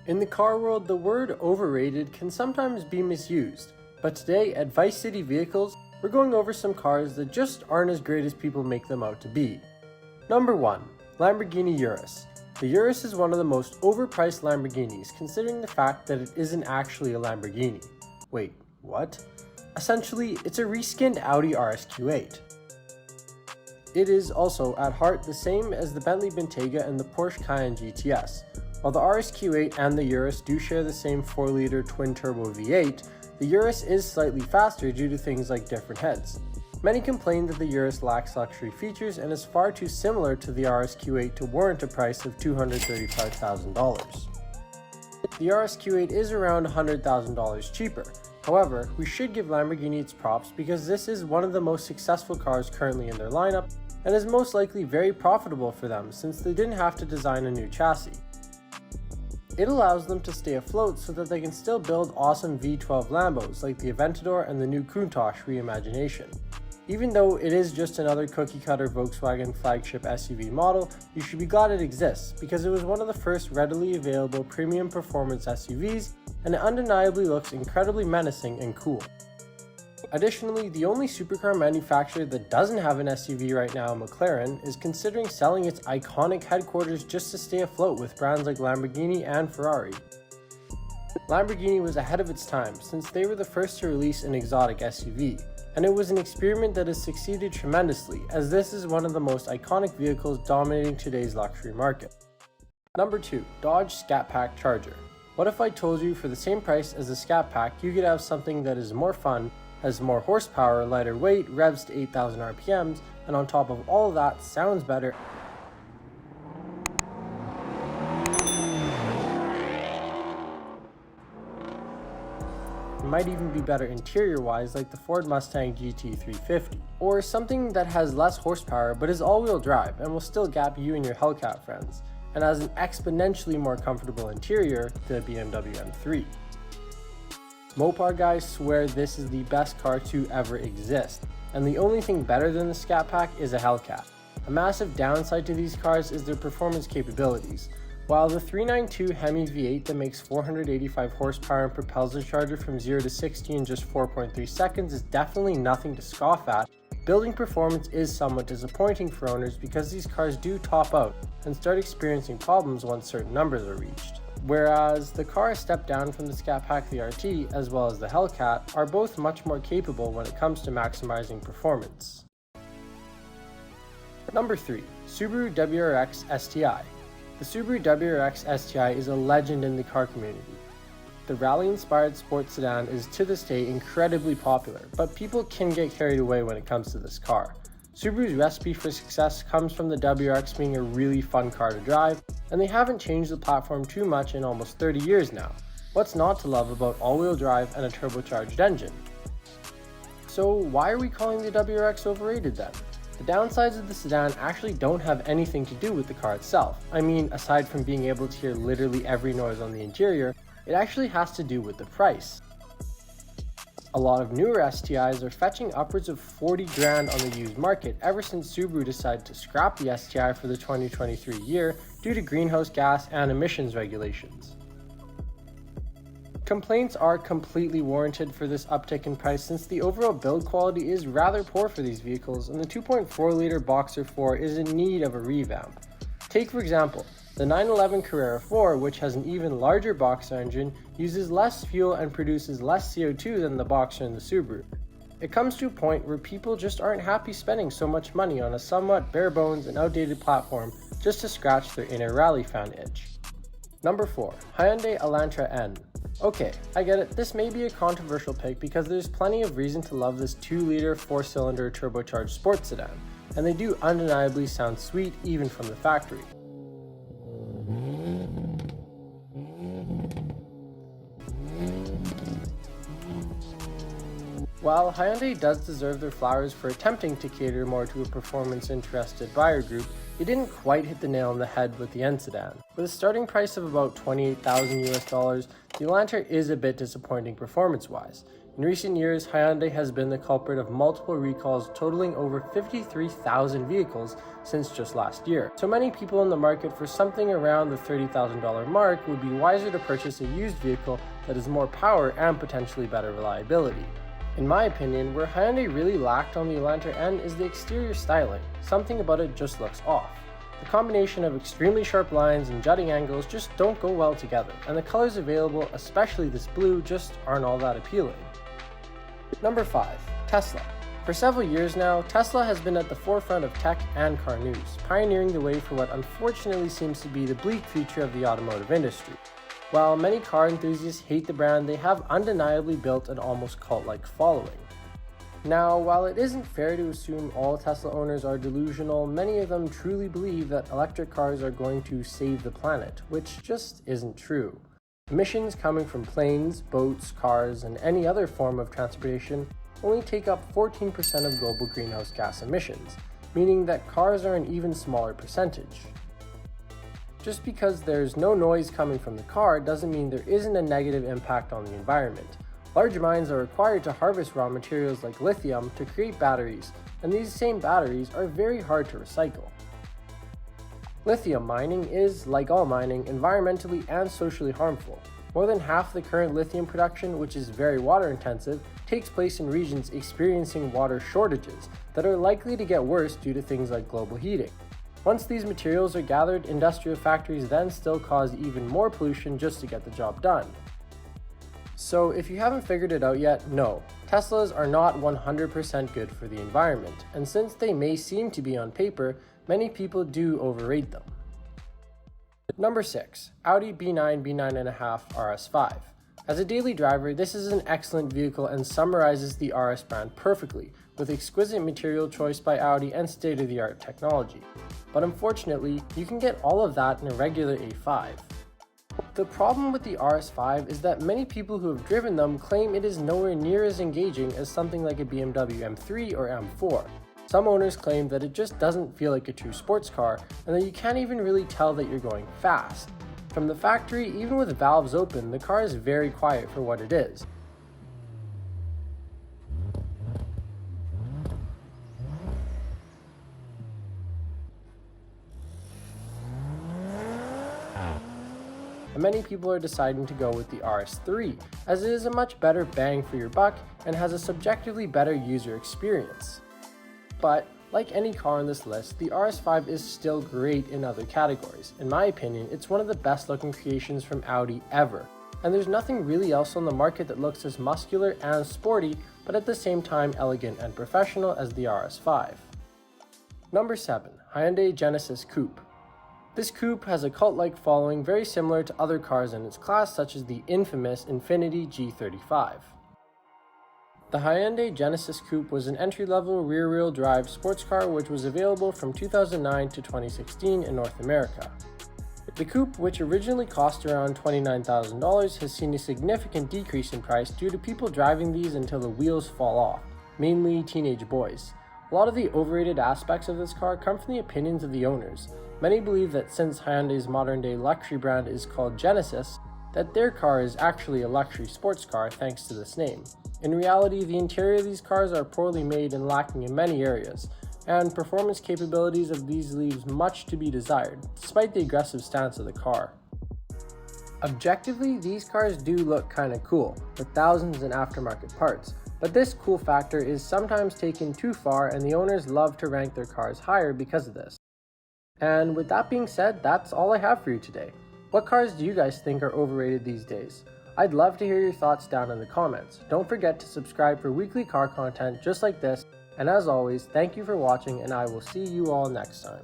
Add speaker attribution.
Speaker 1: In the car world, the word overrated can sometimes be misused, but today at Vice City Vehicles, we're going over some cars that just aren't as great as people make them out to be. Number 1. Lamborghini Urus. The Urus is one of the most overpriced Lamborghinis considering the fact that it isn't actually a Lamborghini. Wait, what? Essentially, it's a reskinned Audi RS8. It is also, at heart, the same as the Bentley Bentayga and the Porsche Cayenne GTS. While the RS8 and the Urus do share the same 4-liter twin-turbo V8, the Urus is slightly faster due to things like different heads. Many complain that the Urus lacks luxury features and is far too similar to the RS8 to warrant a price of $235,000. The RS8 is around $100,000 cheaper. However, we should give Lamborghini its props because this is one of the most successful cars currently in their lineup and is most likely very profitable for them since they didn't have to design a new chassis. It allows them to stay afloat so that they can still build awesome V12 Lambos like the Aventador and the new Countach reimagination. Even though it is just another cookie-cutter Volkswagen flagship SUV model, you should be glad it exists because it was one of the first readily available premium performance SUVs and it undeniably looks incredibly menacing and cool. Additionally, the only supercar manufacturer that doesn't have an SUV right now, McLaren, is considering selling its iconic headquarters just to stay afloat with brands like Lamborghini and Ferrari. Lamborghini was ahead of its time since they were the first to release an exotic SUV, and it was an experiment that has succeeded tremendously as this is one of the most iconic vehicles dominating today's luxury market. Number 2. Dodge Scat Pack Charger. What if I told you for the same price as the Scat Pack you could have something that is more fun, has more horsepower, lighter weight, revs to 8,000 RPMs, and on top of all of that, sounds better. It might even be better interior-wise like the Ford Mustang GT350. Or something that has less horsepower but is all-wheel drive and will still gap you and your Hellcat friends, and has an exponentially more comfortable interior, the BMW M3. Mopar guys swear this is the best car to ever exist, and the only thing better than the Scat Pack is a Hellcat. A massive downside to these cars is their performance capabilities. While the 392 Hemi V8 that makes 485 horsepower and propels the Charger from 0 to 60 in just 4.3 seconds is definitely nothing to scoff at, building performance is somewhat disappointing for owners because these cars do top out and start experiencing problems once certain numbers are reached. Whereas the car a step down from the Scat Pack VRT as well as the Hellcat are both much more capable when it comes to maximizing performance. Number 3. Subaru WRX STI. The Subaru WRX STI is a legend in the car community. The rally-inspired sports sedan is to this day incredibly popular, but people can get carried away when it comes to this car. Subaru's recipe for success comes from the WRX being a really fun car to drive, and they haven't changed the platform too much in almost 30 years now. What's not to love about all-wheel drive and a turbocharged engine? So why are we calling the WRX overrated then? The downsides of the sedan actually don't have anything to do with the car itself. I mean, aside from being able to hear literally every noise on the interior, it actually has to do with the price. A lot of newer STIs are fetching upwards of 40 grand on the used market ever since Subaru decided to scrap the STI for the 2023 year due to greenhouse gas and emissions regulations. Complaints are completely warranted for this uptick in price since the overall build quality is rather poor for these vehicles and the 2.4-liter Boxer 4 is in need of a revamp. Take for example, the 911 Carrera 4, which has an even larger Boxer engine, uses less fuel and produces less CO2 than the Boxer and the Subaru. It comes to a point where people just aren't happy spending so much money on a somewhat bare bones and outdated platform just to scratch their inner rally fan itch. Number 4. Hyundai Elantra N. Okay, I get it, this may be a controversial pick because there's plenty of reason to love this 2-liter 4-cylinder turbocharged sports sedan, and they do undeniably sound sweet even from the factory. While Hyundai does deserve their flowers for attempting to cater more to a performance-interested buyer group, they didn't quite hit the nail on the head with the N sedan. With a starting price of about $28,000 US, the Elantra is a bit disappointing performance-wise. In recent years, Hyundai has been the culprit of multiple recalls totaling over 53,000 vehicles since just last year. So many people in the market for something around the $30,000 mark would be wiser to purchase a used vehicle that has more power and potentially better reliability. In my opinion, where Hyundai really lacked on the Elantra N is the exterior styling. Something about it just looks off. The combination of extremely sharp lines and jutting angles just don't go well together, and the colors available, especially this blue, just aren't all that appealing. Number 5. Tesla. For several years now, Tesla has been at the forefront of tech and car news, pioneering the way for what unfortunately seems to be the bleak future of the automotive industry. While many car enthusiasts hate the brand, they have undeniably built an almost cult-like following. Now, while it isn't fair to assume all Tesla owners are delusional, many of them truly believe that electric cars are going to save the planet, which just isn't true. Emissions coming from planes, boats, cars, and any other form of transportation only take up 14% of global greenhouse gas emissions, meaning that cars are an even smaller percentage. Just because there's no noise coming from the car doesn't mean there isn't a negative impact on the environment. Large mines are required to harvest raw materials like lithium to create batteries, and these same batteries are very hard to recycle. Lithium mining is, like all mining, environmentally and socially harmful. More than half the current lithium production, which is very water intensive, takes place in regions experiencing water shortages that are likely to get worse due to things like global heating. Once these materials are gathered, industrial factories then still cause even more pollution just to get the job done. So if you haven't figured it out yet, no, Teslas are not 100% good for the environment, and since they may seem to be on paper, many people do overrate them. Number 6. Audi B9/B9.5 RS5. As a daily driver, this is an excellent vehicle and summarizes the RS brand perfectly, with exquisite material choice by Audi and state-of-the-art technology. But unfortunately, you can get all of that in a regular A5. The problem with the RS5 is that many people who have driven them claim it is nowhere near as engaging as something like a BMW M3 or M4. Some owners claim that it just doesn't feel like a true sports car, and that you can't even really tell that you're going fast. From the factory, even with valves open, the car is very quiet for what it is. And many people are deciding to go with the RS3, as it is a much better bang for your buck and has a subjectively better user experience. But, like any car on this list, the RS5 is still great in other categories. In my opinion, it's one of the best looking creations from Audi ever, and there's nothing really else on the market that looks as muscular and sporty, but at the same time elegant and professional as the RS5. Number 7. Hyundai Genesis Coupe. This coupe has a cult-like following very similar to other cars in its class, such as the infamous Infiniti G35. The Hyundai Genesis Coupe was an entry-level rear-wheel drive sports car which was available from 2009 to 2016 in North America. The coupe, which originally cost around $29,000, has seen a significant decrease in price due to people driving these until the wheels fall off, mainly teenage boys. A lot of the overrated aspects of this car come from the opinions of the owners. Many believe that since Hyundai's modern-day luxury brand is called Genesis, that their car is actually a luxury sports car thanks to this name. In reality, the interior of these cars are poorly made and lacking in many areas, and performance capabilities of these leaves much to be desired, despite the aggressive stance of the car. Objectively, these cars do look kinda cool, with thousands in aftermarket parts, but this cool factor is sometimes taken too far and the owners love to rank their cars higher because of this. And with that being said, that's all I have for you today. What cars do you guys think are overrated these days? I'd love to hear your thoughts down in the comments. Don't forget to subscribe for weekly car content just like this, and as always, thank you for watching and I will see you all next time.